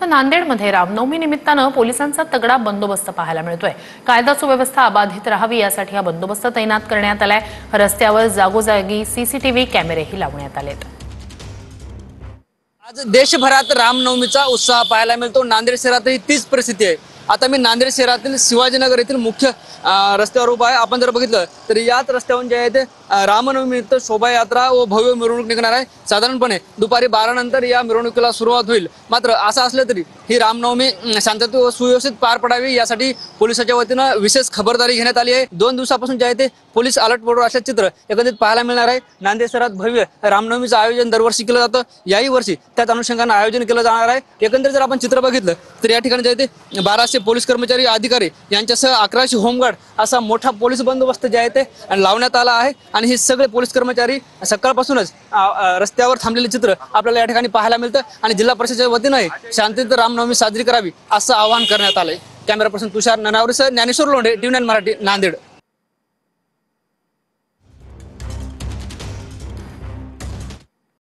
तर नांदेडमध्ये रामनवमी निमित्तानं पोलिसांचा तगडा बंदोबस्त पाहायला मिळतोय। कायदा सुव्यवस्था अबाधित राहावी यासाठी हा बंदोबस्त तैनात करण्यात आलाय। रस्त्यावर जागोजागी सीसीटीव्ही कॅमेरेही लावण्यात आलेत। आज देशभरात रामनवमीचा उत्साह पाहायला मिळतो। नांदेड शहरातही तीच परिस्थिती आहे। आता मी नांदेड शहरातील शिवाजीनगर येथील मुख्य रस्त्यावर उभा आहे। आपण जर बघितलं तर याच रस्त्यावरून जे आहे ते रामनवमीनिमित्त शोभायात्रा व भव्य मिरवणूक निघणार आहे। साधारणपणे दुपारी 12 नंतर या मिरवणुकीला सुरुवात होईल। मात्र असं असलं तरी ही रामनवमी शांततेत व सुव्यवस्थित पार पडावी यासाठी पोलिसांच्या वतीनं विशेष खबरदारी घेण्यात आली आहे। 2 दिवसापासून जे आहे ते पोलीस अलर्ट मोडवर असे चित्र एकंदरीत पाहायला मिळणार आहे। नांदेड शहरात भव्य रामनवमीचं आयोजन दरवर्षी केलं जातं। याही वर्षी त्याच अनुषंगाने आयोजन केलं जाणार आहे। एकंदरीत जर आपण चित्र बघितलं तर या ठिकाणी जे आहे ते 1200 पोलीस कर्मचारी अधिकारी यांच्यासह 1100 होमगार्ड असा मोठा पोलीस बंदोबस्त जे आहे ते लावण्यात आला आहे। आणि हे सगळे पोलीस कर्मचारी सकाळपासूनच रस्त्यावर थांबलेले चित्र आपल्याला या ठिकाणी पाहायला मिळतं। आणि जिल्हा परिषदेच्या वतीने शांततेत रामनवमी साजरी करावी असं आवाहन करण्यात आलंय। कॅमेरा पर्सन तुषार ननावरेसह ज्ञानेश्वर लोंढे, टीव्ही 9 मराठी, नांदेड।